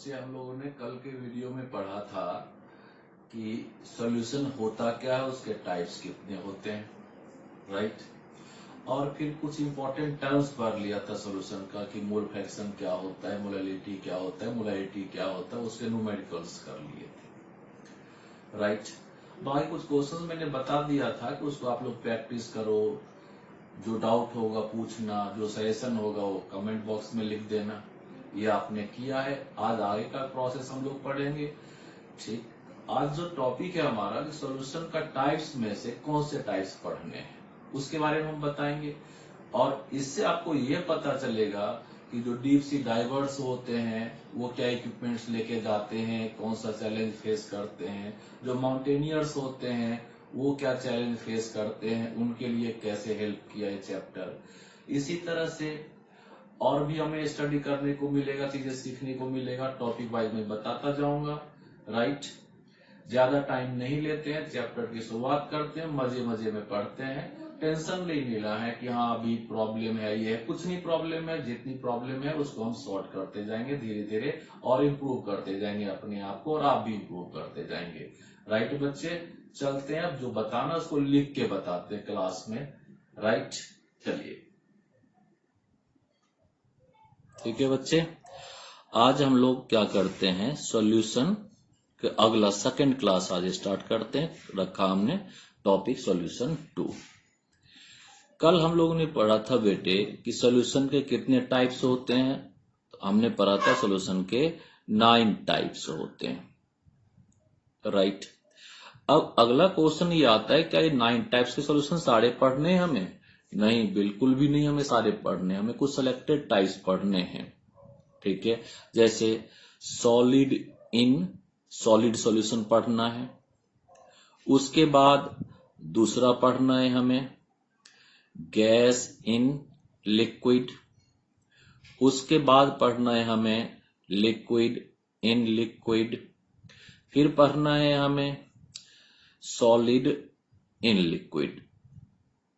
बच्चे, हम लोगों ने कल के वीडियो में पढ़ा था कि सॉल्यूशन होता क्या है, उसके टाइप्स कितने होते हैं, राइट। और फिर कुछ इंपॉर्टेंट टर्म्स पढ़ लिया था सॉल्यूशन का कि मोल फ्रैक्शन क्या होता है, मोलैलिटी क्या होता है, मोलैलिटी क्या होता है, उसके न्यूमेरिकल्स कर लिए थे, राइट। बाकी कुछ क्वेश्चन मैंने बता दिया था कि उसको आप लोग प्रैक्टिस करो, जो डाउट होगा पूछना, जो सजेशन होगा वो कमेंट बॉक्स में लिख देना। ये आपने किया है। आज आगे का प्रोसेस हम लोग पढ़ेंगे, ठीक। आज जो टॉपिक है हमारा कि सॉल्यूशन का टाइप्स में से कौन से टाइप्स पढ़ने हैं उसके बारे में हम बताएंगे। और इससे आपको ये पता चलेगा कि जो डीप सी डाइवर्स होते हैं वो क्या इक्विपमेंट्स लेके जाते हैं, कौन सा चैलेंज फेस करते हैं, जो माउंटेनियर्स होते हैं वो क्या चैलेंज फेस करते हैं, उनके लिए कैसे हेल्प किया है चैप्टर। इसी तरह से और भी हमें स्टडी करने को मिलेगा, चीजें सीखने को मिलेगा, टॉपिक वाइज में बताता जाऊंगा, राइट। ज्यादा टाइम नहीं लेते हैं, चैप्टर की शुरुआत करते हैं, मजे मजे में पढ़ते हैं। टेंशन नहीं मिला है कि हाँ अभी प्रॉब्लम है, ये है, कुछ नहीं प्रॉब्लम है। जितनी प्रॉब्लम है उसको हम सॉर्ट करते जाएंगे धीरे धीरे और इम्प्रूव करते जाएंगे अपने आप को, और आप भी इम्प्रूव करते जाएंगे, राइट बच्चे। चलते हैं, अब जो बताना उसको लिख के बताते हैं क्लास में, राइट। चलिए ठीक है बच्चे, आज हम लोग क्या करते हैं, सॉल्यूशन के अगला सेकंड क्लास आज स्टार्ट करते हैं। रखा हमने टॉपिक सॉल्यूशन 2। कल हम लोगों ने पढ़ा था बेटे कि सॉल्यूशन के कितने टाइप्स होते हैं। तो हमने पढ़ा था सॉल्यूशन के 9 टाइप्स होते हैं, राइट। अब अगला क्वेश्चन ये आता है, क्या ये 9 टाइप्स के सॉल्यूशन सारे पढ़ने हैं हमें? नहीं, बिल्कुल भी नहीं हमें सारे पढ़ने, हमें कुछ सिलेक्टेड टाइप्स पढ़ने हैं, ठीक है। जैसे सॉलिड इन सॉलिड सॉल्यूशन पढ़ना है, उसके बाद दूसरा पढ़ना है हमें गैस इन लिक्विड, उसके बाद पढ़ना है हमें लिक्विड इन लिक्विड, फिर पढ़ना है हमें सॉलिड इन लिक्विड।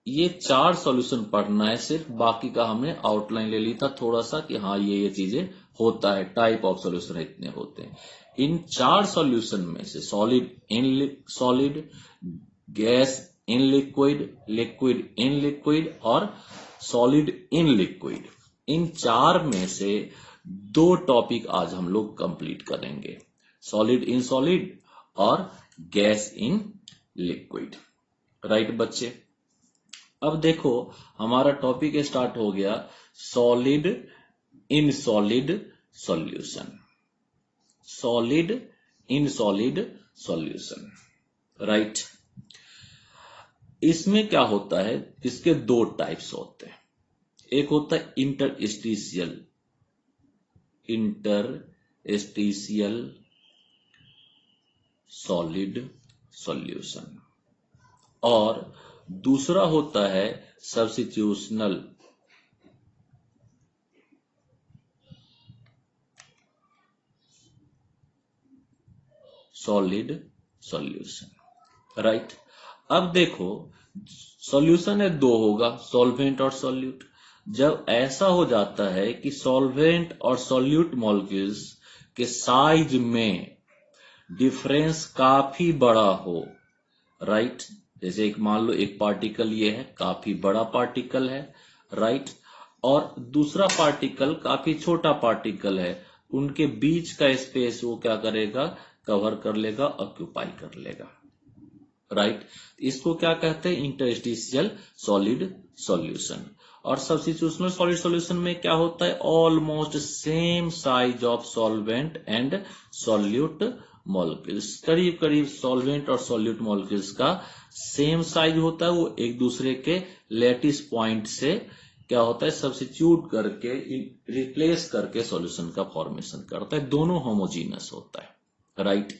ये 4 सॉल्यूशन पढ़ना है सिर्फ, बाकी का हमने आउटलाइन ले ली था थोड़ा सा कि हाँ ये चीजें होता है, टाइप ऑफ सॉल्यूशन इतने होते हैं। इन 4 सॉल्यूशन में से solid in solid, gas in liquid, liquid in liquid और सॉलिड इन लिक्विड, इन 4 में से 2 टॉपिक आज हम लोग कंप्लीट करेंगे, सॉलिड इन सॉलिड और गैस इन लिक्विड, राइट बच्चे। अब देखो हमारा टॉपिक स्टार्ट हो गया, solid in solid solution, solid in solid solution, right. इसमें क्या होता है, इसके 2 टाइप्स होते हैं। एक होता है इंटरस्टिशियल सॉलिड सॉल्यूशन, और दूसरा होता है सब्स्टिट्यूशनल सॉलिड सॉल्यूशन, राइट। अब देखो सॉल्यूशन है 2 होगा, सॉल्वेंट और सॉल्यूट। जब ऐसा हो जाता है कि सॉल्वेंट और सॉल्यूट मॉलिक्यूल्स के साइज में डिफरेंस काफी बड़ा हो, राइट। जैसे एक मान लो एक पार्टिकल ये है, काफी बड़ा पार्टिकल है, राइट, और दूसरा पार्टिकल काफी छोटा पार्टिकल है, उनके बीच का स्पेस वो क्या करेगा, कवर कर लेगा, ऑक्यूपाई कर लेगा, राइट। इसको क्या कहते हैं, इंटरस्टिशियल सॉलिड सॉल्यूशन। और सब्स्टिट्यूशनल सॉलिड सॉल्यूशन में क्या होता है, almost same size of solvent and solute molecules, करीब करीब सॉल्वेंट और सॉल्यूट मॉलिक्यूल्स का सेम साइज होता है, वो एक दूसरे के लैटिस पॉइंट से क्या होता है, सब्स्टिट्यूट करके, रिप्लेस करके सॉल्यूशन का फॉर्मेशन करता है, दोनों होमोजीनस होता है, राइट,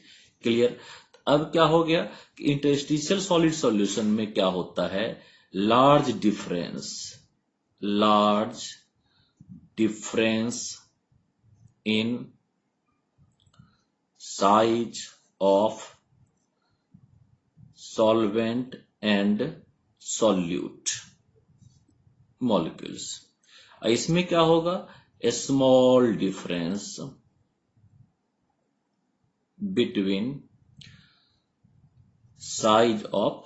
क्लियर। अब क्या हो गया कि इंटरस्टिशियल सॉलिड सॉल्यूशन में क्या होता है, large difference in size of solvent and solute molecules. इसमें क्या होगा, a small difference between size of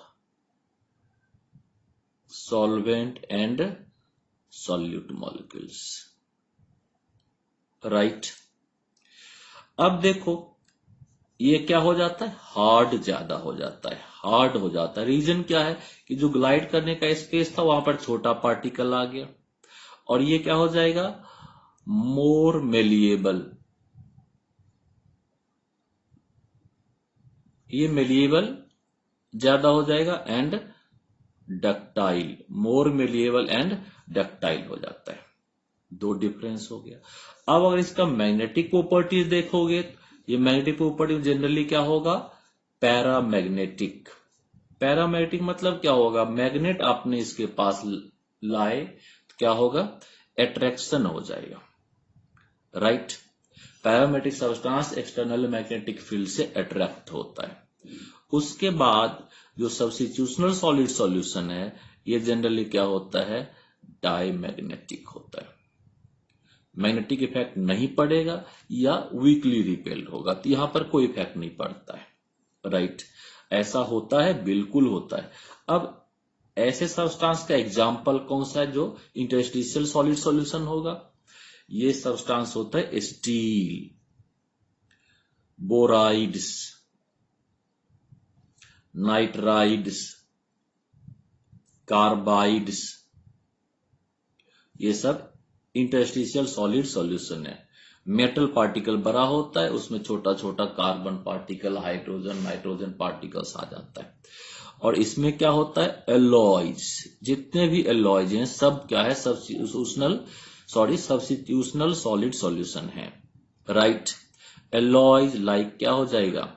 solvent and solute molecules, right. अब देखो ये क्या हो जाता है, हार्ड ज्यादा हो जाता है, हार्ड हो जाता है। रीजन क्या है कि जो ग्लाइड करने का स्पेस था वहां पर छोटा पार्टिकल आ गया, और ये क्या हो जाएगा, मोर मेलिएबल, ये मेलिएबल ज्यादा हो जाएगा, and ductile, more malleable and ductile हो जाता है। दो डिफरेंस हो गया। अब अगर इसका मैग्नेटिक प्रॉपर्टीज देखोगे, ये मैग्नेटिक प्रॉपर्टी जनरली क्या होगा, पैरामैग्नेटिक। पैरामैग्नेटिक मतलब क्या होगा, मैग्नेट आपने इसके पास लाए तो क्या होगा, अट्रैक्शन हो जाएगा, right. Paramagnetic substance external magnetic field से अट्रैक्ट होता है। उसके बाद जो सब्स्टिट्यूशनल सॉलिड सॉल्यूशन है, ये जनरली क्या होता है, डाईमैग्नेटिक होता है। मैग्नेटिक इफेक्ट नहीं पड़ेगा या वीकली रिपेल्ड होगा, तो यहां पर कोई इफेक्ट नहीं पड़ता है, राइट। ऐसा होता है, बिल्कुल होता है। अब ऐसे सब्सटेंस का एग्जांपल कौन सा है जो इंटरस्टिशियल सॉलिड सॉल्यूशन होगा, ये सब्सटेंस होता है स्टील, बोराइड्स, नाइट्राइड्स, कार्बाइड्स, ये सब इंटरस्टिशियल सॉलिड सॉल्यूशन है। मेटल पार्टिकल बड़ा होता है, उसमें छोटा छोटा carbon particle, hydrogen, nitrogen particles आ जाता है। और इसमें क्या होता है, एलॉयज, जितने भी एलॉयज हैं सब क्या है, सब्स्टिट्यूशनल सॉलिड सॉल्यूशन है, राइट। एलॉयज लाइक क्या हो जाएगा,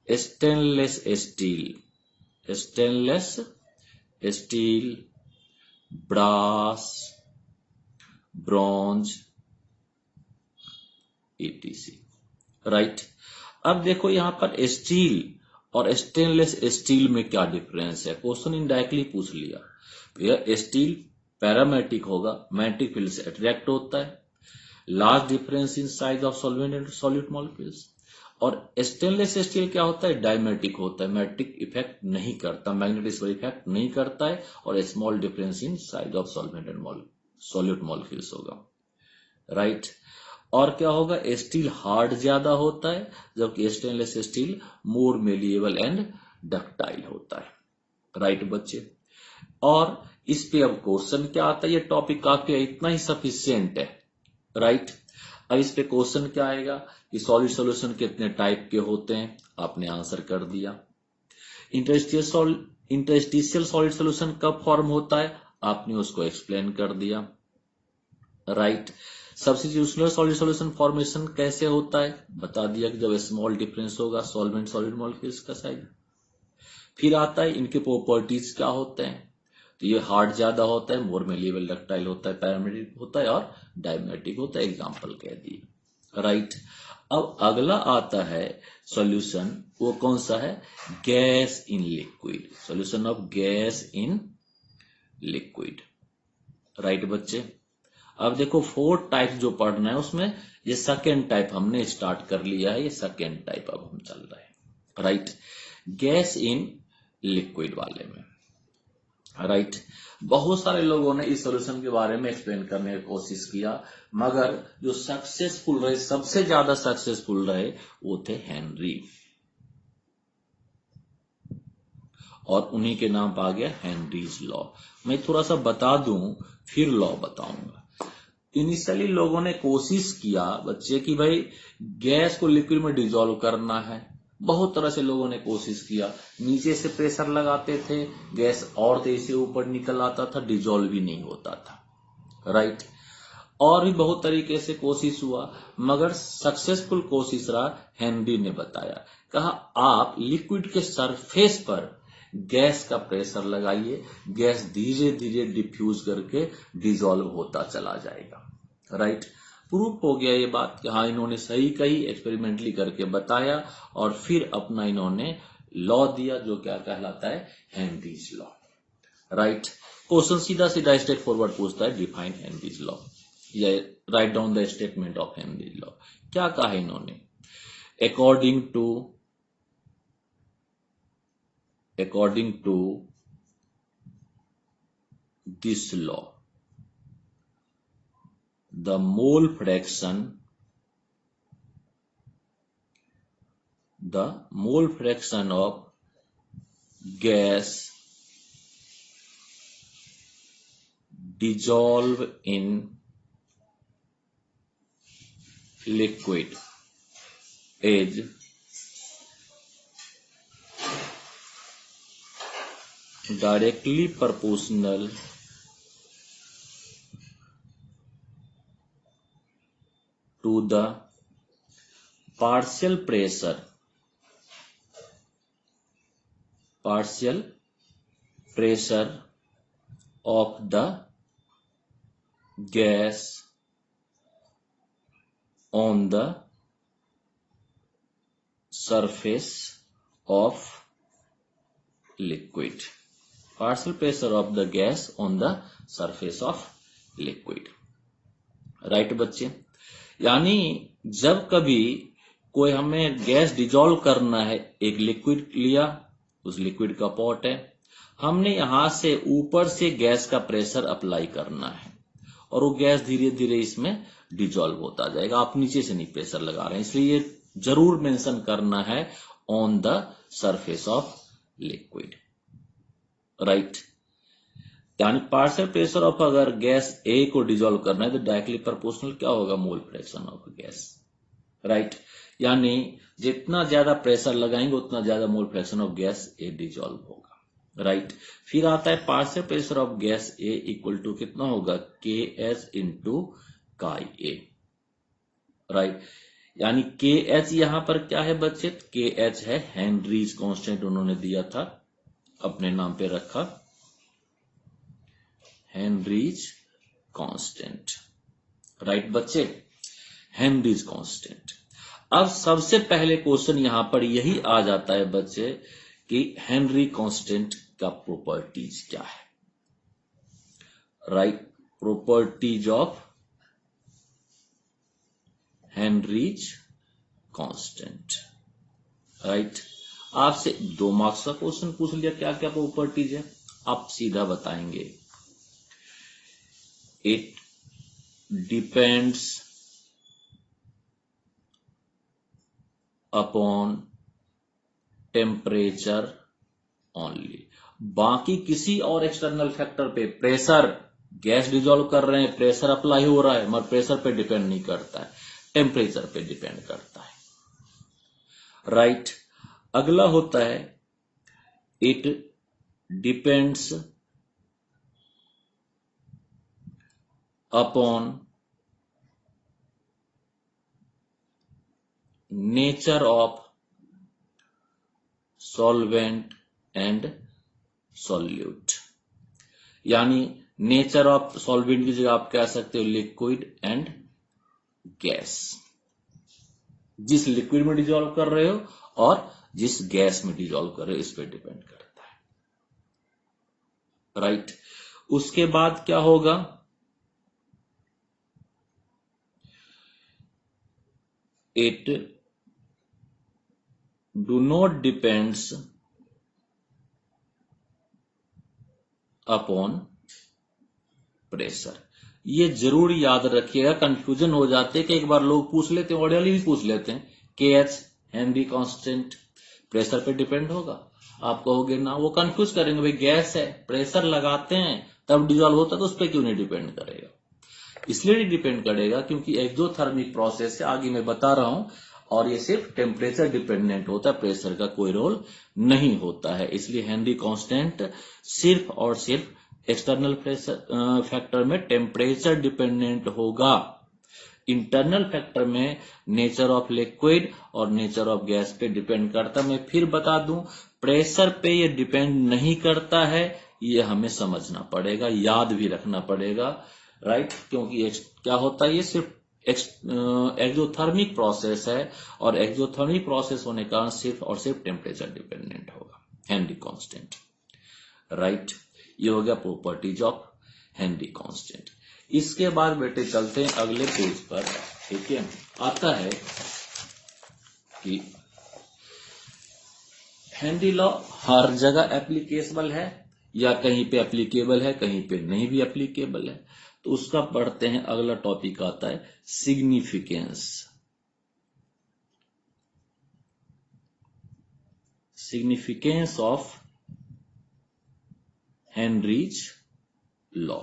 stainless steel, stainless steel, brass, bronze, etc, right. अब देखो यहां पर स्टील और स्टेनलेस स्टील में क्या डिफरेंस है, क्वेश्चन इनडायरेक्टली पूछ लिया। भैया स्टील पैरामैग्नेटिक होगा, मैग्नेटिक फील्ड से अट्रैक्ट होता है, large difference in size of solvent and solute molecules. और स्टेनलेस स्टील क्या होता है, डायमैग्नेटिक होता है, मैग्नेटिक इफेक्ट नहीं करता, मैग्नेटिक इफेक्ट नहीं करता है, और small difference in size of solvent and solute molecules होगा, राइट। और क्या होगा, स्टील हार्ड ज्यादा होता है, जबकि stainless steel more malleable and ductile होता है, राइट बच्चे। और इस पे अब क्वेश्चन क्या आता है, ये टॉपिक काफी इतना ही सफिशिएंट है, राइट। अब इस पे क्वेश्चन क्या आएगा कि सॉलिड सॉल्यूशन कितने टाइप के होते हैं, आपने आंसर कर दिया। इंटरस्टिशियल सॉलिड सॉल्यूशन कब फॉर्म होता है, आपने उसको एक्सप्लेन कर दिया, राइट। सब्स्टिट्यूशनल सॉलिड सॉल्यूशन फॉर्मेशन कैसे होता है, बता दिया कि जब स्मॉल डिफरेंस होगा सॉल्वेंट सॉलिड मॉलिक्यूल्स का साइज। फिर आता है इनके प्रॉपर्टीज क्या होते हैं, तो ये हार्ड ज्यादा होता है, मोर मेलिएबल डक्टाइल होता है, पैरामैग्नेटिक होता है और डायमैग्नेटिक होता है, एग्जांपल कह दिए, राइट। अब अगला आता है सॉल्यूशन, वो कौन सा है, gas in liquid, solution of gas in liquid, right बच्चे। अब देखो 4 टाइप जो पढ़ना है उसमें ये सेकेंड टाइप हमने स्टार्ट कर लिया है, ये सेकेंड टाइप अब हम चल रहे हैं, राइट। गैस इन लिक्विड वाले में, राइट। बहुत सारे लोगों ने इस सॉल्यूशन के बारे में एक्सप्लेन करने की कोशिश किया, मगर जो सक्सेसफुल रहे, सबसे ज्यादा सक्सेसफुल रहे, वो थे हेनरी, और उन्हीं के नाम पर आ गया हेनरीज लॉ। मैं थोड़ा सा बता दूं फिर लॉ बताऊंगा। इनिशियली लोगों ने कोशिश किया बच्चे कि भाई गैस को लिक्विड में डिजोल्व करना है, बहुत तरह से लोगों ने कोशिश किया, नीचे से प्रेशर लगाते थे, गैस और तेजी से ऊपर निकल आता था, डिजोल्व भी नहीं होता था, राइट। और भी बहुत तरीके से कोशिश हुआ, मगर सक्सेसफुल कोशिश रहा हेनरी ने बताया, कहा आप लिक्विड के सरफेस पर गैस का प्रेशर लगाइए, गैस धीरे धीरे डिफ्यूज करके डिजोल्व होता चला जाएगा, राइट। प्रूफ हो गया ये बात कि हाँ इन्होंने सही कही, एक्सपेरिमेंटली करके बताया, और फिर अपना इन्होंने लॉ दिया जो क्या कहलाता है, हेनरीज लॉ, राइट। क्वेश्चन सीधा सीधा स्ट्रेट फॉरवर्ड पूछता है, डिफाइन हेनरीज लॉ, या write down the statement of Henry's law. क्या कहा इन्होंने, according to this law, the mole fraction of gas dissolve in liquid is directly proportional to the partial pressure of the gas on the surface of liquid. Partial pressure of the gas on the surface of liquid. Right बच्चे, यानी जब कभी कोई हमें gas dissolve करना है, एक liquid लिया, उस लिक्विड का पॉट है, हमने यहां से ऊपर से गैस का प्रेशर अप्लाई करना है और वो गैस धीरे धीरे इसमें डिजोल्व होता जाएगा। आप नीचे से नहीं प्रेशर लगा रहे हैं, इसलिए ये जरूर मेंशन करना है on the surface of liquid, right. यानी पार्शियल प्रेशर ऑफ अगर गैस ए को डिजोल्व करना है तो डायरेक्टली प्रोपोर्शनल क्या होगा, mole fraction of gas, right. यानी जितना ज्यादा प्रेशर लगाएंगे उतना ज्यादा mole fraction of gas A dissolve होगा, राइट। फिर आता है partial pressure of gas A equal to कितना होगा, के एच इंटू काई ए, राइट। यानी के एच यहां पर क्या है बच्चे, के एच है हेनरीज कांस्टेंट, उन्होंने दिया था अपने नाम पे रखा हेनरीज कांस्टेंट, राइट बच्चे, हेनरीज कांस्टेंट। अब सबसे पहले क्वेश्चन यहां पर यही आ जाता है बच्चे कि हेनरी कांस्टेंट का प्रॉपर्टीज क्या है, right. Properties of Henry's constant, right. आपसे 2 मार्क्स का क्वेश्चन पूछ लिया, क्या क्या प्रॉपर्टीज है, आप सीधा बताएंगे। It depends upon temperature only, बाकी किसी और एक्सटर्नल फैक्टर पे, प्रेशर, गैस डिजोल्व कर रहे हैं, प्रेशर अप्लाई हो रहा है मगर प्रेशर पे डिपेंड नहीं करता है, टेम्परेचर पे डिपेंड करता है, राइट। अगला होता है it depends upon nature of solvent and solute, यानी नेचर ऑफ सॉल्वेंट की जगह आप कह सकते हो लिक्विड एंड गैस, जिस लिक्विड में डिजोल्व कर रहे हो और जिस गैस में डिजोल्व कर रहे हो इस पे डिपेंड करता है, राइट। उसके बाद क्या होगा, it do not depends upon pressure। ये जरूर याद रखिएगा, कंफ्यूजन हो जाते हैं कि एक बार लोग पूछ लेते हैं, ऑडियली भी पूछ लेते हैं, के एच हेनरी कांस्टेंट प्रेशर पे डिपेंड होगा, आप कहोगे ना, वो कंफ्यूज करेंगे, भाई गैस है, प्रेशर लगाते हैं तब डिजोल्व होता है तो उस पर क्यों नहीं डिपेंड करेगा। इसलिए नहीं डिपेंड करेगा क्योंकि एक्सोथर्मिक प्रोसेस है, आगे मैं बता रहा हूं, और ये सिर्फ टेम्परेचर डिपेंडेंट होता है, प्रेशर का कोई रोल नहीं होता है। इसलिए हेनरी कांस्टेंट सिर्फ और सिर्फ एक्सटर्नल प्रेशर फैक्टर में टेम्परेचर डिपेंडेंट होगा, इंटरनल फैक्टर में नेचर ऑफ लिक्विड और नेचर ऑफ गैस पे डिपेंड करता है। मैं फिर बता दूं, प्रेशर पे ये डिपेंड नहीं करता है, ये हमें समझना पड़ेगा, याद भी रखना पड़ेगा, राइट। क्योंकि क्या होता है, ये सिर्फ एक्सोथर्मिक प्रोसेस है और एक्सोथर्मिक प्रोसेस होने के कारण सिर्फ और सिर्फ टेम्परेचर डिपेंडेंट होगा, हेनरी कांस्टेंट, राइट। ये हो गया प्रॉपर्टीज ऑफ हेनरी कांस्टेंट। इसके बाद बेटे चलते हैं अगले पेज पर, ठीक है। आता है कि हेनरी लॉ हर जगह एप्लीकेबल है या कहीं पे एप्लीकेबल है, कहीं पे नहीं भी एप्लीकेबल है। तो उसका पढ़ते हैं। अगला टॉपिक आता है significance. Significance of Henry's law.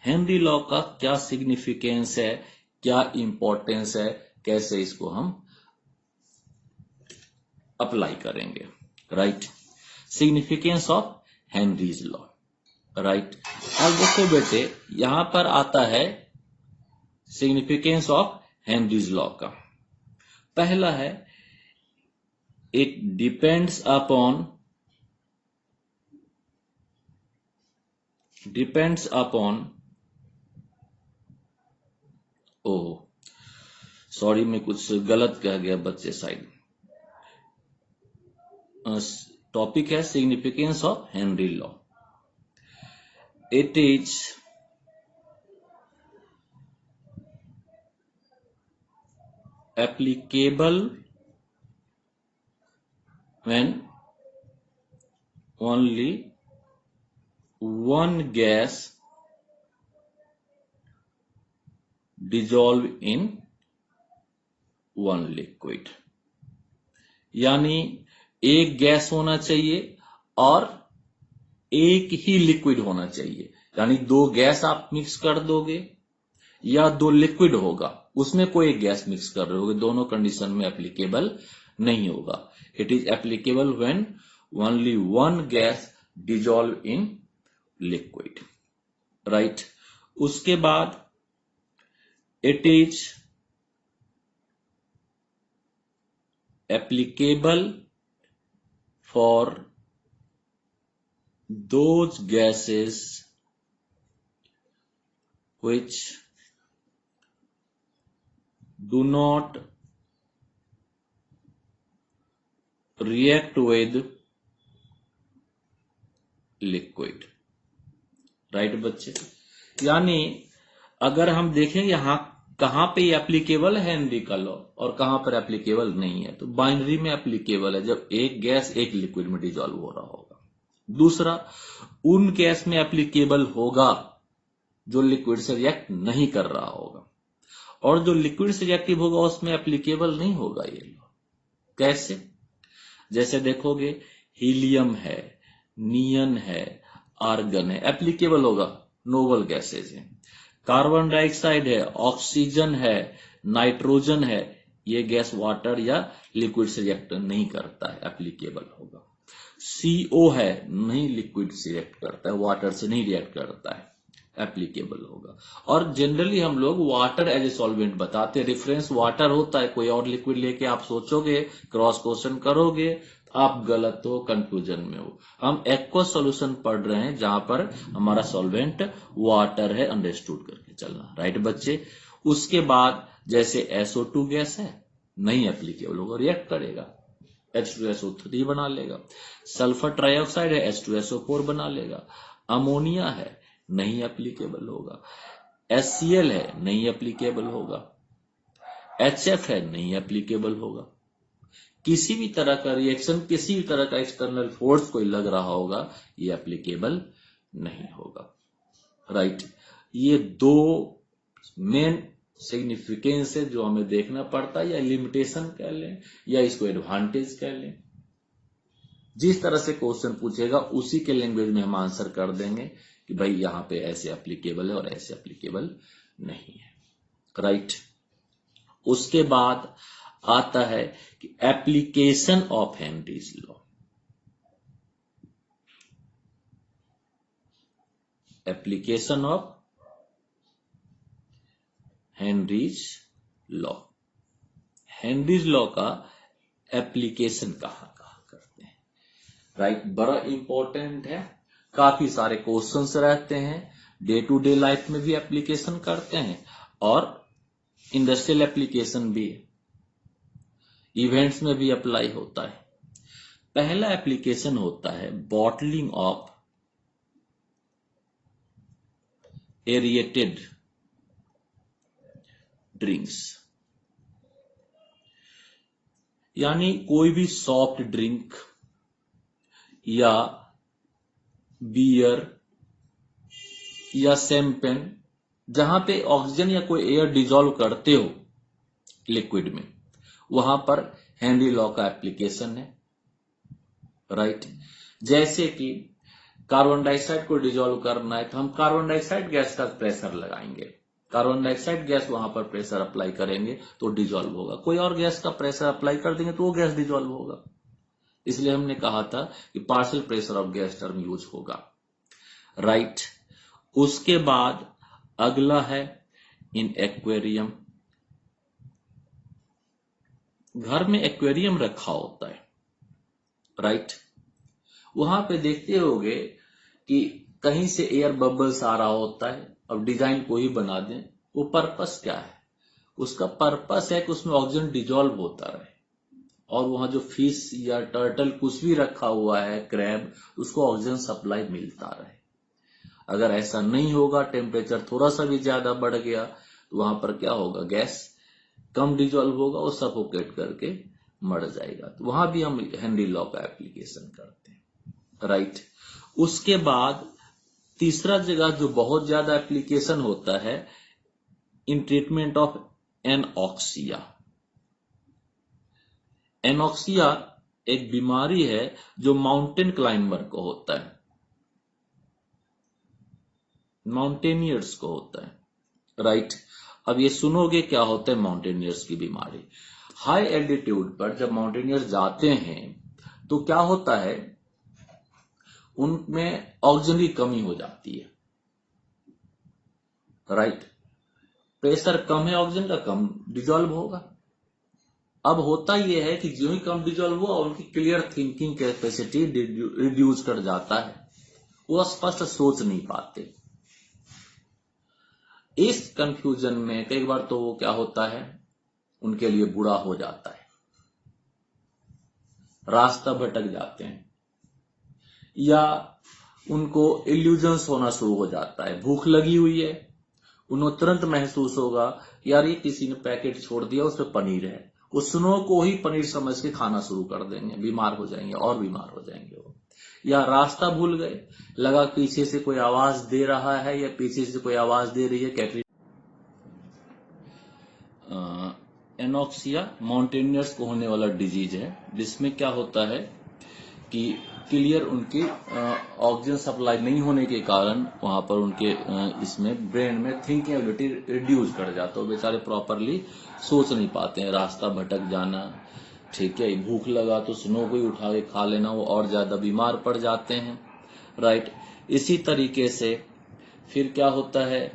Henry law का क्या सिग्निफिकेंस है, क्या इंपॉर्टेंस है, कैसे इसको हम अप्लाई करेंगे। Right, significance of Henry's law. Right, अब देखो बेटे, यहां पर आता है सिग्निफिकेंस ऑफ हेनरीज लॉ का। पहला है it depends upon oh sorry, मैं कुछ गलत कह गया बच्चे साइड। टॉपिक है significance of Henry law. It is applicable when only one gas dissolve in one liquid। यानी एक गैस होना चाहिए और एक ही लिक्विड होना चाहिए। यानी दो गैस आप मिक्स कर दोगे या दो लिक्विड होगा, उसमें कोई एक गैस मिक्स कर रहे होगे, दोनों कंडीशन में एप्लीकेबल नहीं होगा। It is applicable when only one gas dissolve in liquid. Right, उसके बाद it is applicable for those gases which do not react with liquid। Right बच्चे, यानी अगर हम देखें यहां कहां पे एप्लीकेबल है हेनरी का लॉ और कहां पर एप्लीकेबल नहीं है, तो बाइनरी में एप्लीकेबल है जब एक गैस एक लिक्विड में डिजॉल्व हो रहा होगा। दूसरा, उन गैस में एप्लीकेबल होगा जो लिक्विड से रिएक्ट नहीं कर रहा होगा, और जो लिक्विड से रिएक्टिव होगा उसमें एप्लीकेबल नहीं होगा ये लॉ। कैसे? जैसे देखोगे हीलियम है, नियन है, आर्गन है, एप्लीकेबल होगा, नोबल गैसेज है। कार्बन डाइऑक्साइड है, ऑक्सीजन है, नाइट्रोजन है, ये गैस वाटर या लिक्विड से रिएक्ट नहीं करता है, एप्लीकेबल होगा। CO है, नहीं लिक्विड से रिएक्ट करता है, वाटर से नहीं रिएक्ट करता है, एप्लीकेबल होगा। और जनरली हम लोग वाटर एज ए सॉल्वेंट बताते हैं, रेफरेंस वाटर होता है। कोई और लिक्विड लेके आप सोचोगे, क्रॉस क्वेश्चन करोगे, आप गलत हो, कंफ्यूजन में हो। हम एक्वस सॉल्यूशन पढ़ रहे हैं जहां पर हमारा सॉल्वेंट वाटर है, अंडरस्टूड करके चलना। राइट बच्चे, उसके बाद जैसे SO2 गैस है, नहीं एप्लीकेबल होगा, रिएक्ट करेगा, H2SO3 बना लेगा। सल्फर ट्राइऑक्साइड है, H2SO4 बना लेगा। अमोनिया है, नहीं एप्लीकेबल होगा। HCl है, नहीं एप्लीकेबल होगा। HF है, नहीं एप्लीकेबल होगा। किसी भी तरह का रिएक्शन, किसी भी तरह का एक्सटर्नल फोर्स कोई लग रहा होगा, ये एप्लीकेबल नहीं होगा। राइट, ये दो मेन सिग्निफिकेंस है जो हमें देखना पड़ता है, या लिमिटेशन कह लें या इसको एडवांटेज कह लें। जिस तरह से क्वेश्चन पूछेगा उसी के लैंग्वेज में हम आंसर कर देंगे कि भाई यहां पे ऐसे एप्लीकेबल है और ऐसे एप्लीकेबल नहीं है। राइट, उसके बाद आता है कि application of Henry's law. Application of Henry's law. Henry's law का एप्लीकेशन कहां करते हैं। राइट, बड़ा इंपॉर्टेंट है, काफी सारे क्वेश्चंस रहते हैं, डे टू डे लाइफ में भी एप्लीकेशन करते हैं और इंडस्ट्रियल एप्लीकेशन भी, इवेंट्स में भी अप्लाई होता है। पहला एप्लीकेशन होता है बॉटलिंग ऑफ एरिएटेड ड्रिंक्स। यानी कोई भी सॉफ्ट ड्रिंक या बियर या शैंपेन जहां पे ऑक्सीजन या कोई एयर डिजोल्व करते हो लिक्विड में, वहां पर हेनरी लॉ का एप्लीकेशन है, राइट। जैसे कि कार्बन डाइऑक्साइड को डिजोल्व करना है तो हम कार्बन डाइऑक्साइड गैस का प्रेशर लगाएंगे, कार्बन डाइऑक्साइड गैस वहां पर प्रेशर अप्लाई करेंगे तो डिजोल्व होगा। कोई और गैस का प्रेशर अप्लाई कर देंगे तो वो गैस डिजोल्व होगा। इसलिए हमने कहा था कि partial pressure of gas term use होगा, राइट। उसके बाद अगला है इन एक्वेरियम। घर में एक्वेरियम रखा होता है, राइट। वहां पे देखते होगे कि कहीं से एयर बबल्स आ रहा होता है। अब डिजाइन को ही बना दें, वो पर्पस क्या है? उसका पर्पस है कि उसमें ऑक्सीजन डिजोल्व होता रहे और वहां जो फिश या टर्टल कुछ भी रखा हुआ है, क्रैब, उसको ऑक्सीजन सप्लाई मिलता रहे। अगर ऐसा नहीं होगा, टेम्परेचर थोड़ा सा भी ज्यादा बढ़ गया तो वहां पर क्या होगा, गैस कम डिजोल्व होगा और सफोकेट करके मर जाएगा। तो वहां भी हम हेनरी लॉ का एप्लीकेशन करते हैं, राइट। उसके बाद तीसरा जगह जो बहुत ज्यादा एप्लीकेशन होता है in treatment of anoxia. Anoxia एक बीमारी है जो माउंटेन क्लाइंबर को होता है, माउंटेनियर्स को होता है, राइट। अब ये सुनोगे क्या होता है माउंटेनियर्स की बीमारी। हाई एल्टीट्यूड पर जब माउंटेनियर्स जाते हैं तो क्या होता है, उनमें ऑक्सीजन की कमी हो जाती है, राइट। प्रेशर कम है, ऑक्सीजन का कम डिजोल्व होगा। अब होता यह है कि जो ही कम डिजोल्व हुआ उनकी क्लियर थिंकिंग कैपेसिटी रिड्यूस कर जाता है, वो स्पष्ट सोच नहीं पाते। इस कंफ्यूजन में कई बार तो वो क्या होता है, उनके लिए बुरा हो जाता है, रास्ता भटक जाते हैं या उनको इल्यूजन्स होना शुरू हो जाता है। भूख लगी हुई है, उन्हें तुरंत महसूस होगा यार ये किसी ने पैकेट छोड़ दिया, उसमें पनीर है, वो स्नो को ही पनीर समझ के खाना शुरू कर देंगे, बीमार हो जाएंगे और बीमार हो जाएंगे वो। या रास्ता भूल गए, लगा पीछे से कोई आवाज दे रहा है या पीछे से कोई आवाज दे रही है, कैटरी। एनॉक्सिया माउंटेनियर्स को होने वाला डिजीज है जिसमें क्या होता है कि क्लियर उनकी ऑक्सीजन सप्लाई नहीं होने के कारण वहां पर उनके इसमें ब्रेन में थिंकिंग एबिलिटी रिड्यूस कर जाता है, बेचारे प्रॉपरली सोच नहीं पाते हैं, रास्ता भटक जाना, ठीक है। भूख लगा तो स्नो को ही उठा के खा लेना, वो और ज्यादा बीमार पड़ जाते हैं, राइट। इसी तरीके से फिर क्या होता है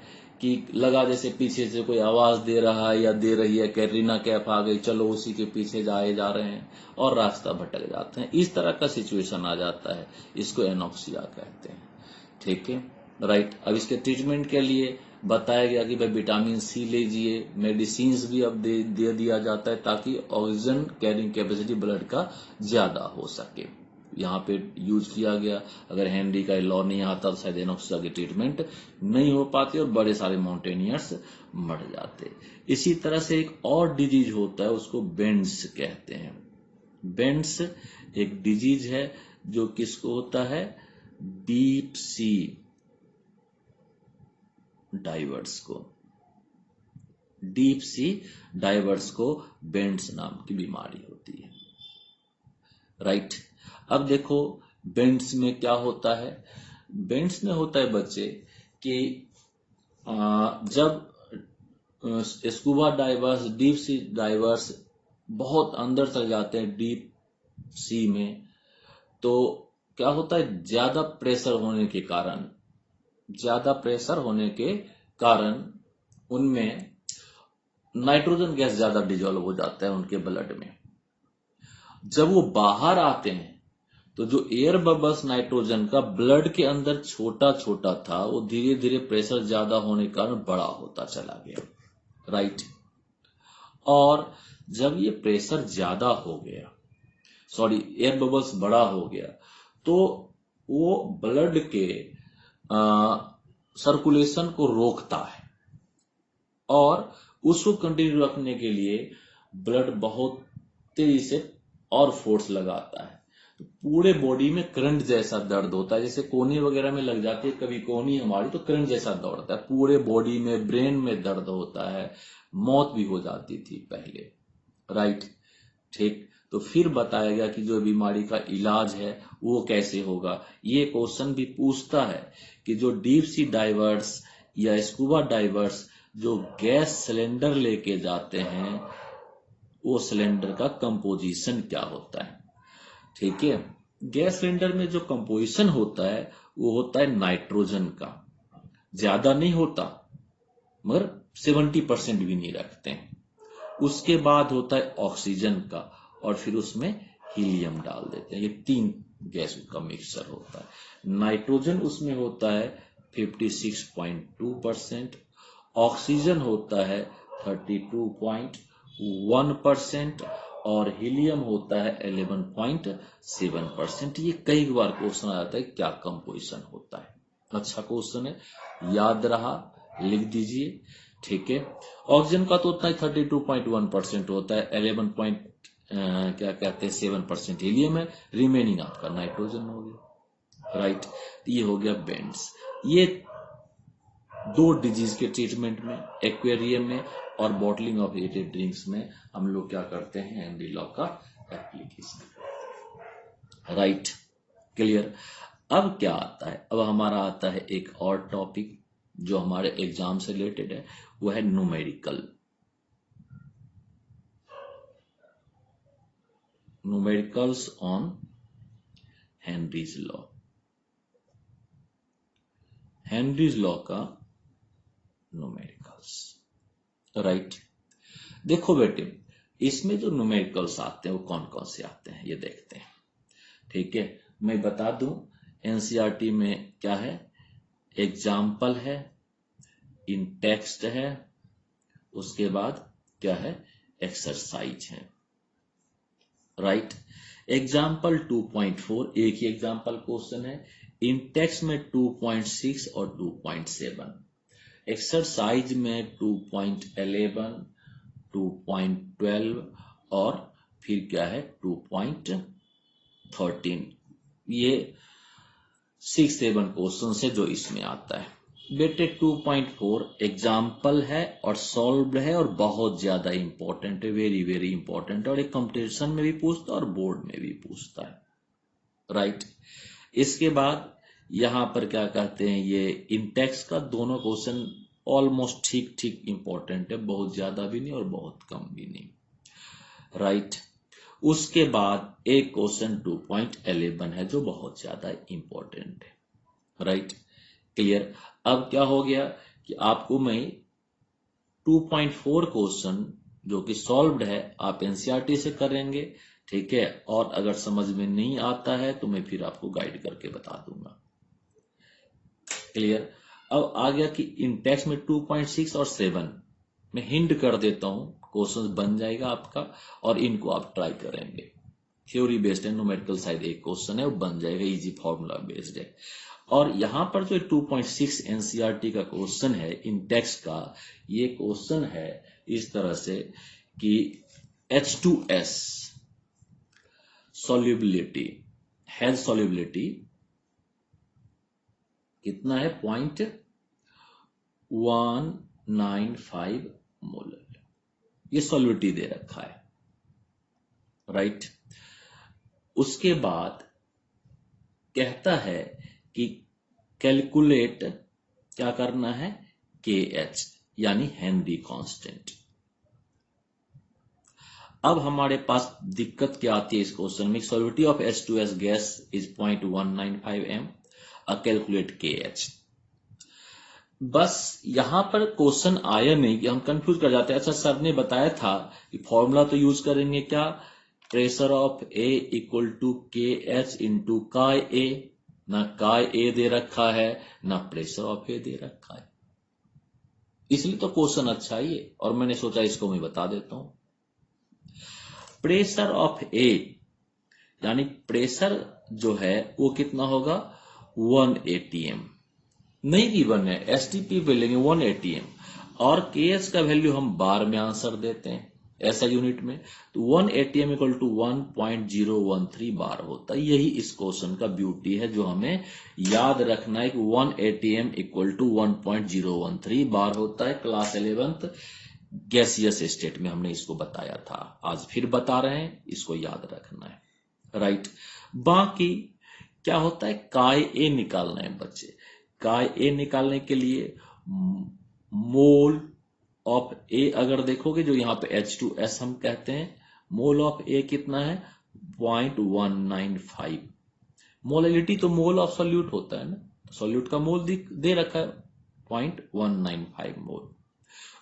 कि लगा जैसे पीछे से कोई आवाज दे रहा है या दे रही है, कैटरीना कैफ आ गई, चलो उसी के पीछे जाए जा रहे हैं और रास्ता भटक जाते हैं। इस तरह का सिचुएशन आ जाता है, इसको एनॉक्सिया कहते हैं, ठीक है, राइट। अब इसके ट्रीटमेंट के लिए बताया गया कि भाई विटामिन सी लीजिए, मेडिसिन भी अब दे दिया जाता है ताकि ऑक्सीजन कैरिंग कैपेसिटी ब्लड का ज्यादा हो सके, यहाँ पे यूज किया गया। अगर हेनरी का लॉ नहीं आता तो शायद एनॉक्सिया की ट्रीटमेंट नहीं हो पाती और बड़े सारे माउंटेनियर्स मर जाते। इसी तरह से एक और डिजीज होता है, उसको बेंड्स कहते हैं। बेंड्स एक डिजीज है जो किसको होता है, डीप सी डाइवर्स को, डीप सी डाइवर्स को बेंड्स नाम की बीमारी होती है, राइट। अब देखो बेंड्स में क्या होता है, बेंड्स में होता है बच्चे कि जब scuba divers, deep sea diverse बहुत अंदर तक जाते हैं डीप सी में, तो क्या होता है, ज्यादा प्रेशर होने के कारण उनमें नाइट्रोजन गैस ज्यादा डिजोल्व हो जाता है उनके ब्लड में। जब वो बाहर आते हैं तो जो एयर बबल्स नाइट्रोजन का ब्लड के अंदर छोटा छोटा था, वो धीरे धीरे प्रेशर ज्यादा होने के कारण बड़ा होता चला गया, राइट। और जब ये प्रेशर ज्यादा हो गया, एयर बबल्स बड़ा हो गया, तो वो ब्लड के सर्कुलेशन को रोकता है और उसको कंटिन्यू रखने के लिए ब्लड बहुत तेजी से और फोर्स लगाता है तो पूरे बॉडी में करंट जैसा दर्द होता है, जैसे कोहनी वगैरह में लग जाती है कभी कोहनी हमारी तो करंट जैसा दौड़ता है, पूरे बॉडी में ब्रेन में दर्द होता है, मौत भी हो जाती थी पहले, राइट। ठीक, तो फिर बताया गया कि जो बीमारी का इलाज है वो कैसे होगा। ये क्वेश्चन भी पूछता है कि जो डीप सी डाइवर्स या स्कूबा डाइवर्स जो गैस सिलेंडर लेके जाते हैं वो सिलेंडर का कंपोजिशन क्या होता है। ठीक है, गैस सिलेंडर में जो कंपोजिशन होता है वो होता है नाइट्रोजन का, ज्यादा नहीं होता मगर 70% भी नहीं रखते हैं। उसके बाद होता है ऑक्सीजन का और फिर उसमें हीलियम डाल देते हैं। ये 3 गैस का मिक्सचर होता है। नाइट्रोजन उसमें होता है 56.2%, ऑक्सीजन होता है 32.1% और हीलियम होता है 11.7%। ये कई बार क्वेश्चन आ जाता है क्या कंपोजिशन होता है। अच्छा क्वेश्चन है, याद रहा, लिख दीजिए। ठीक है, ऑक्सीजन का तो उतना ही 32.1% होता है, 7% हीलियम है, रिमेनिंग आपका नाइट्रोजन हो गया, राइट। ये हो गया बेंड्स। ये 2 डिजीज के ट्रीटमेंट में, एक्वेरियम में और बॉटलिंग ऑफ हेटेड ड्रिंक्स में हम लोग क्या करते हैं, हेनरी लॉ का एप्लीकेशन, राइट। क्लियर। अब क्या आता है, अब हमारा आता है एक और टॉपिक जो हमारे एग्जाम से रिलेटेड है, वो है numericals on Henry's law. Henry's law का न्यूमेरिकल्स, राइट। देखो बेटे, इसमें जो न्यूमेरिकल्स आते हैं वो कौन कौन से आते हैं ये देखते हैं। ठीक है, मैं बता दूं एनसीईआरटी में क्या है, एग्जाम्पल है, इन टेक्स्ट है, उसके बाद क्या है, एक्सरसाइज है, राइट। एग्जाम्पल 2.4 एक ही एग्जाम्पल क्वेश्चन है, इन टेक्स्ट में 2.6 और 2.7, एक्सरसाइज में 2.11, 2.12 और फिर क्या है 2.13। ये 6-7 क्वेश्चन है जो इसमें आता है। बेटे 2.4 एग्जाम्पल है और सॉल्व्ड है और बहुत ज्यादा इंपॉर्टेंट है, वेरी वेरी इंपॉर्टेंट, और एक कंपटीशन में भी पूछता है और बोर्ड में भी पूछता है, राइट। इसके बाद यहां पर क्या कहते हैं, ये इंटेक्स का दोनों क्वेश्चन ऑलमोस्ट ठीक ठीक इंपॉर्टेंट है, बहुत ज्यादा भी नहीं और बहुत कम भी नहीं, राइट। उसके बाद एक क्वेश्चन 2.11 है जो बहुत ज्यादा इंपॉर्टेंट है, राइट। क्लियर। अब क्या हो गया कि आपको मैं 2.4 क्वेश्चन जो कि सॉल्व्ड है आप एनसीईआरटी से करेंगे, ठीक है, और अगर समझ में नहीं आता है तो मैं फिर आपको गाइड करके बता दूंगा। क्लियर। अब आ गया कि इन टेक्स्ट में 2.6 और 7 मैं हिंट कर देता हूं, क्वेश्चन बन जाएगा आपका और इनको आप ट्राई करेंगे। थ्योरी बेस्ड है, न्यूमेरिकल साइड एक क्वेश्चन है वो बन जाएगा, इजी फॉर्मूला बेस्ड है। और यहां पर जो 2.6 एनसीईआरटी का क्वेश्चन है इन टेक्स्ट का, ये क्वेश्चन है इस तरह से कि H2S सॉल्युबिलिटी, हैज सॉल्युबिलिटी कितना है, 0.195 मोलर, ये सॉल्युबिलिटी दे रखा है, राइट। उसके बाद कहता है कि कैलकुलेट क्या करना है, KH यानी हेनरी कांस्टेंट। अब हमारे पास दिक्कत क्या आती है इस क्वेश्चन में, solubility of H2S gas is 0.195 m, calculate KH। बस यहां पर क्वेश्चन आया नहीं कि हम कंफ्यूज कर जाते हैं। अच्छा सर ने बताया था कि फॉर्मूला तो यूज करेंगे क्या, pressure of A equal to KH into chi A, ना काय A दे रखा है ना प्रेशर ऑफ A दे रखा है, इसलिए तो क्वेश्चन अच्छा है ये, और मैंने सोचा इसको मैं बता देता हूं। प्रेशर ऑफ A यानी प्रेशर जो है वो कितना होगा 1 atm, नहीं गिवन है, STP पे लेंगे 1 atm, और KH का वैल्यू हम बार में आंसर देते हैं, ऐसा यूनिट में, तो 1 ATM इक्वल टू 1.013 बार होता है। यही इस क्वेश्चन का ब्यूटी है जो हमें याद रखना है कि 1 ATM इक्वल टू 1.013 बार होता है। क्लास 11th गैसियस स्टेट में हमने इसको बताया था, आज फिर बता रहे हैं, इसको याद रखना है, राइट। बाकी क्या होता है, काय ए निकालना है बच्चे। काय ए निकालने के लिए मोल ऑफ ए अगर देखोगे, जो यहाँ पे H2S हम कहते हैं, मोल ऑफ ए कितना है 0.195। मोलैलिटी तो मोल ऑफ सॉल्यूट होता है ना, सॉल्यूट का मोल दे रखा है 0.195 मोल।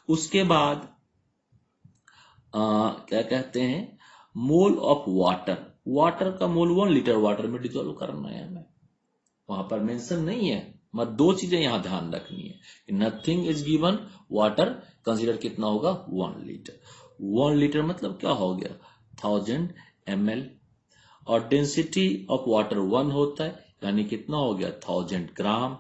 उसके बाद क्या कहते हैं, मोल ऑफ वाटर। वाटर का मोल 1 लीटर वाटर में डिजोल्व करना है हमें, वहां पर मेंशन नहीं है, मगर 2 चीजें यहां ध्यान रखनी है, nothing is given, water consider कितना होगा 1 लीटर। 1 लीटर मतलब क्या हो गया 1000 ml, और डेंसिटी ऑफ वाटर 1 होता है, यानी कितना हो गया 1000 gram,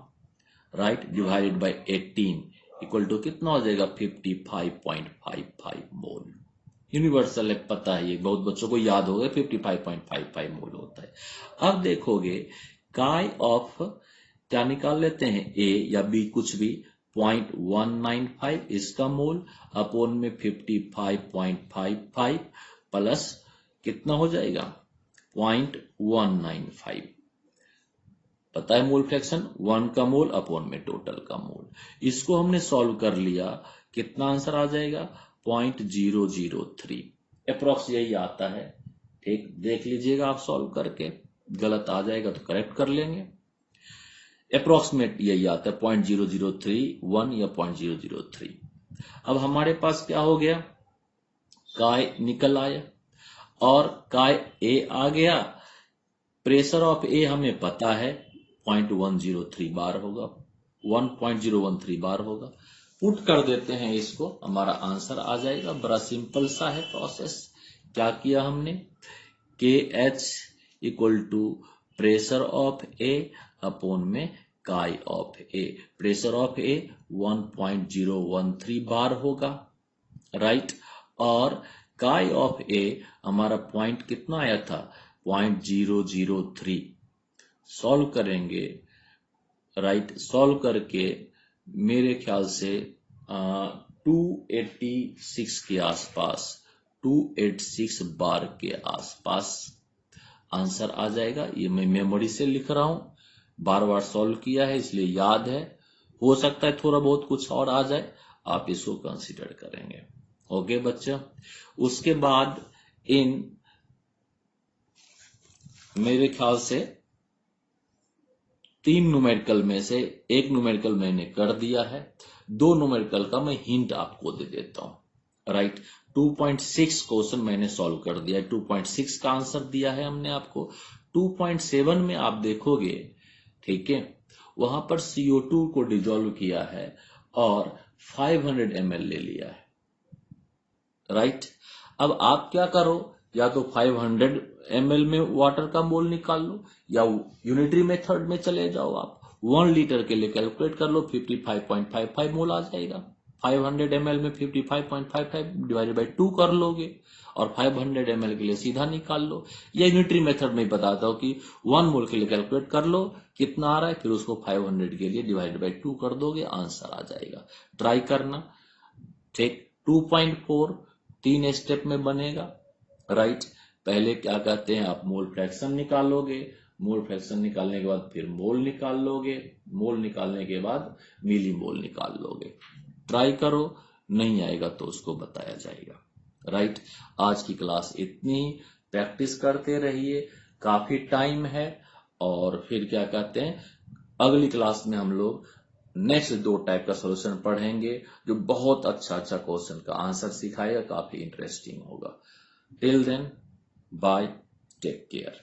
right, divided by 18 equal to कितना हो जाएगा 55.55 मोल। यूनिवर्सल है, पता है, ये बहुत बच्चों को याद होगा, 55.55 मोल होता है। अब देखोगे काय ऑफ क्या निकाल लेते हैं, ए या बी कुछ भी, 0.195 इसका मोल अपोन में 55.55 प्लस कितना हो जाएगा 0.195, पता है मोल फ्रैक्शन, 1 का मोल अपोन में टोटल का मोल। इसको हमने सॉल्व कर लिया, कितना आंसर आ जाएगा 0.003 अप्रोक्स, यही आता है, ठीक, देख लीजिएगा आप सॉल्व करके, गलत आ जाएगा तो करेक्ट कर लेंगे। अप्रोक्सीमेट यही आता है 0.0031 या 0.003। अब हमारे पास क्या हो गया, काय निकल आया और काय ए आ गया, प्रेशर ऑफ ए हमें पता है 0.103 बार होगा, 1.013 बार होगा। पुट कर देते हैं इसको, हमारा आंसर आ जाएगा। बड़ा सिंपल सा है प्रोसेस। क्या किया हमने, KH equal to pressure of A upon में chi of A. Pressure of A 1.013 bar होगा, राइट, और काय ऑफ ए हमारा पॉइंट कितना आया था 0.003। सॉल्व करेंगे, राइट, सॉल्व करके मेरे ख्याल से 286 के आसपास, 286 बार के आसपास आंसर आ जाएगा। ये मैं मेमोरी से लिख रहा हूं, बार बार सॉल्व किया है इसलिए याद है, हो सकता है थोड़ा बहुत कुछ और आ जाए, आप इसको कंसीडर करेंगे। ओके बच्चा, उसके बाद इन मेरे ख्याल से 3 न्यूमेरिकल में से एक न्यूमेरिकल मैंने कर दिया है, 2 न्यूमेरिकल का मैं हिंट आपको दे देता हूं, राइट। 2.6 क्वेश्चन मैंने सॉल्व कर दिया है, 2.6 का आंसर दिया है हमने आपको। 2.7 में आप देखोगे, ठीक है, वहां पर CO2 को डिजोल्व किया है और 500 ml ले लिया है, राइट। अब आप क्या करो, या तो 500 ml में वाटर का मोल निकाल लो, या यूनिटरी मेथड में चले जाओ, आप 1 लीटर के लिए कैलकुलेट कर लो, 55.55 मोल आ जाएगा। 500 ml में 55.55 डिवाइडेड बाई 2 कर लोगे और 500 ml के लिए सीधा निकाल लो, या यूनिटरी मेथड में बताता हूं कि 1 मोल के लिए कैलकुलेट कर लो कितना आ रहा है, फिर उसको 500 के लिए डिवाइडेड बाई 2 कर दोगे, आंसर आ जाएगा। ट्राई करना, ठीक। 2.4 3 स्टेप में बनेगा, राइट। पहले क्या कहते हैं, आप मोल फ्रैक्शन निकालोगे, मोल फ्रैक्शन निकालने के बाद फिर मोल निकाल लोगे, मोल निकालने के बाद मिली मोल निकाल लोगे। ट्राई करो, नहीं आएगा तो उसको बताया जाएगा, राइट। आज की क्लास इतनी, प्रैक्टिस करते रहिए, काफी टाइम है, और फिर क्या कहते हैं, अगली क्लास में हम लोग नेक्स्ट 2 टाइप का सॉल्यूशन पढ़ेंगे, जो बहुत अच्छा क्वेश्चन का आंसर सिखाएगा, काफी इंटरेस्टिंग होगा। Till then, bye, take care.